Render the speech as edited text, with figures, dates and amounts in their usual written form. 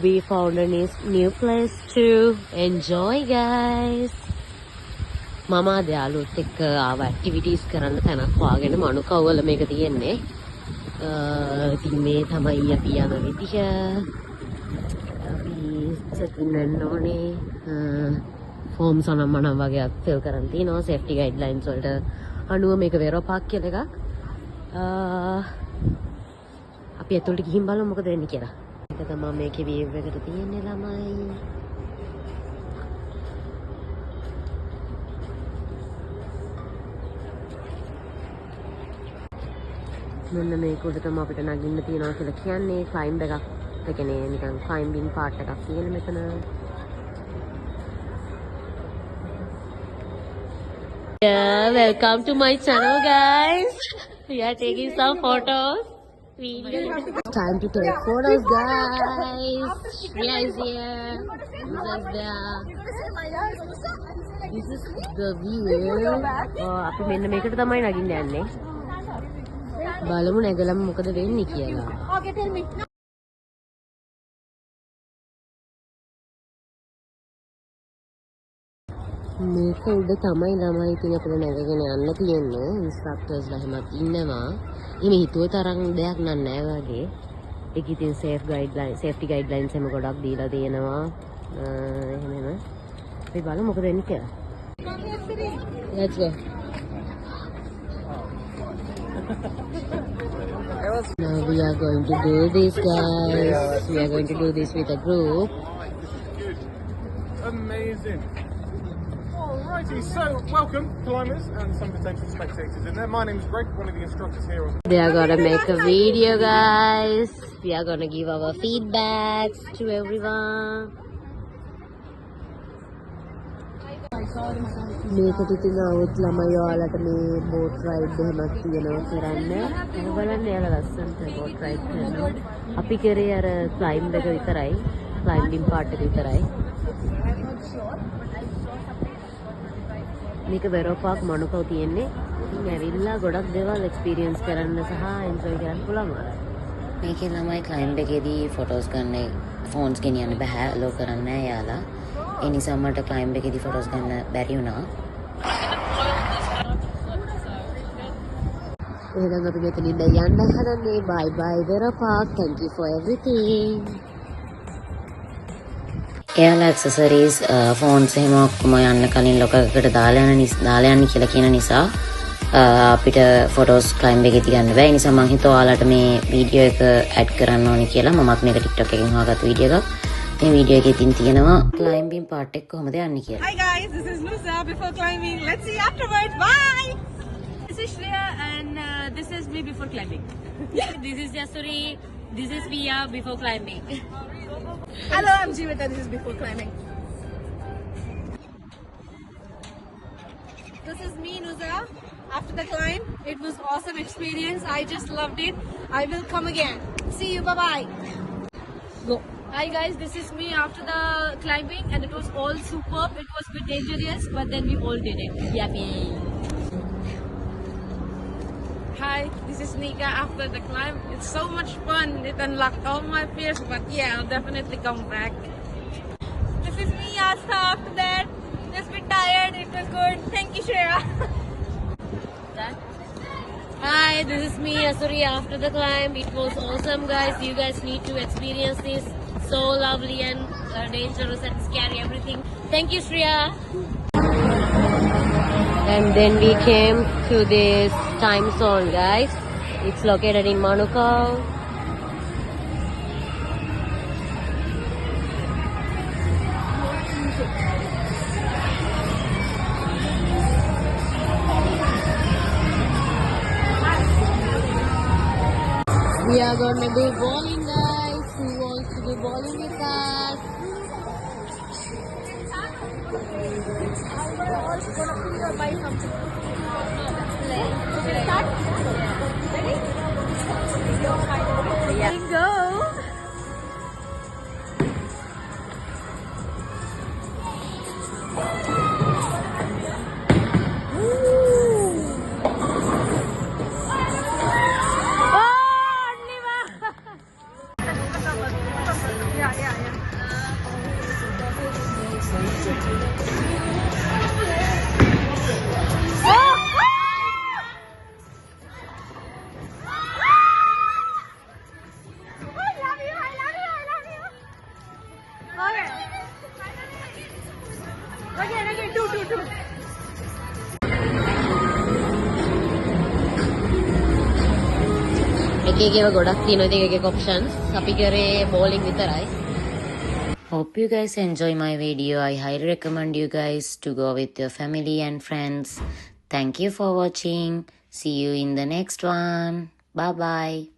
we found a new place to enjoy, guys. මම අද යාළුවොත් එක්ක ආව ඇක්ටිවිටීස් කරන්න තැනක් හොයාගෙන මනුකව් වල මේක තියෙන්නේ. ඉතින් මේ තමයි අපි යන විදිහ. අපි චෙකින් වෙන්න ඕනේ. ෆෝම්ස් අනම්මනම් වගේ ෆිල් කරන් තියෙනවා. සේෆ්ටි ගයිඩ්ලයින්ස් වලට අනුව මේක වෙරෝ පාක් කියලා එකක්. අපි ඇතුළට ගිහින් බලමු මොකද වෙන්නේ කියලා. ඒක තමයි මේකේ වීව් එකට තියෙන්නේ ළමයි. මෙන්න මේක උඩ තමයි අපිට නගින්න තියනවා කියලා කියන්නේ ක්ලයිම්බ් එකක්. ඒ කියන්නේ නිකන් ක්ලයිම්බින් පාර්ට් එකක් තියෙන මෙතන. Yeah, welcome to my channel, guys. We are taking some photos. It's time to take photos, guys. Shreya is here. Musa is there. This is the view. අපි මෙන්න මේකට තමයි නගින්න යන්නේ. බලමු නැගලම මොකද වෙන්නේ කියලා. Okay, tell me. මේක උඩ තමයි ළමයි ඉතින් අපිට නැගගෙන යන්න තියෙන්නේ. ඉන්ස්ට්‍රක්ටර්ස්ලා එහෙමත් ඉන්නවා. එහෙම හිතුව තරම් දෙයක් නෑ වගේ. ඒක ඉතින් සේෆ්ටි ගයිඩ්ලයින්ස් එහෙම ගොඩක් දීලා තියෙනවා. එහෙමම. අපි බලමු මොකද වෙන්නේ කියලා. Let's go. Now we are going to do this, guys. We are going to do this with a group. Amazing. Alrighty, so welcome climbers and some potential spectators in there. My name is Greg, one of the instructors here. They are gonna make a video, guys. We are gonna give our feedbacks to everyone. මේකට ඉතින් આવුත් ළමයි ඔයාලට මේ boat ride එහෙමත් තියෙනවා කරන්න. ඒක බලන්න යාලා ලස්සනට බෝට් රයිඩ් කරනවා. අපි කරේ අර ක්ලයිම්බ් එක විතරයි. ක්ලයිම්බින් පාර්ට් එක විතරයි. මේක වෙරෝ පාක් මනුකව තියෙන්නේ. ඉතින් ඇවිල්ලා ගොඩක් දේවල් එක්ස්පීරියන්ස් කරන්න සහ එන්ජොයි කරන්න පුළුවන්. මේකේ ළමයි ක්ලයිම්බ් එකේදී ෆොටෝස් ගන්න ෆෝන්ස් ගෙනියන්න බෑ ලෝ කරන්නේ නැහැ යාලා. ඒ නිසා මට ක්ලයිම්බ් එකේදී ෆොටෝස් ගන්න බැරි වුණා. එහෙනම් අපි මෙතනින් යන්න හදන්නේ. bye bye වෙරෝ පාක්. thank you for everything. එයාලා ඇක්සසරීස් ෆෝන්ස් එහෙම ඔක්කොම යන්න කලින් ලොක එකකට දාලා යන්න කියලා කියන නිසා අපිට ෆොටෝස් ක්ලයිම්බ් එකේදී ගන්න බෑ. ඒ නිසා මම හිතුවා ඔයාලට මේ වීඩියෝ එක ඇඩ් කරන්න ඕනේ කියලා. මමත් මේක TikTok එකෙන් හොයාගත්ත වීඩියෝ එකක්. මේ වීඩියෝ එකේ තියෙනවා ක්ලයිම්බින් පාර්ට් එක කොහොමද යන්නේ කියලා. Hi guys, this is Nusa before climbing. Let's see afterwards. Bye. This is Shreya and this is me before climbing. This is Yasuri. This is Pia before climbing. Hello, I'm Jeevita. This is before climbing. This is me, Nusa. After the climb, it was awesome experience. I just loved it. I will come again. See you. Bye bye. Go. Hi guys, this is me after the climbing, and it was all superb. It was a bit dangerous, but then we all did it. Yummy. Hi, this is Nika after the climb. It's so much fun. It unlocked all my fears, but yeah, I'll definitely come back. This is me, Asta, after that. Just a bit tired. It was good. Thank you, Shreya. Hi, this is me, Asuri, after the climb. It was awesome, guys. You guys need to experience this. So lovely and dangerous and scary, everything. Thank you, Shreya. And then we came to this time zone, guys. It's located in Manukau. We are going to do bowling, guys. Who wants to do bowling with us? Go. එක එකව ගොඩක් තියෙනවා. ඉතින් එක එක options. අපි කරේ bowling විතරයි. Hope you guys enjoy my video. I highly recommend you guys to go with your family and friends. Thank you for watching. See you in the next one. Bye bye.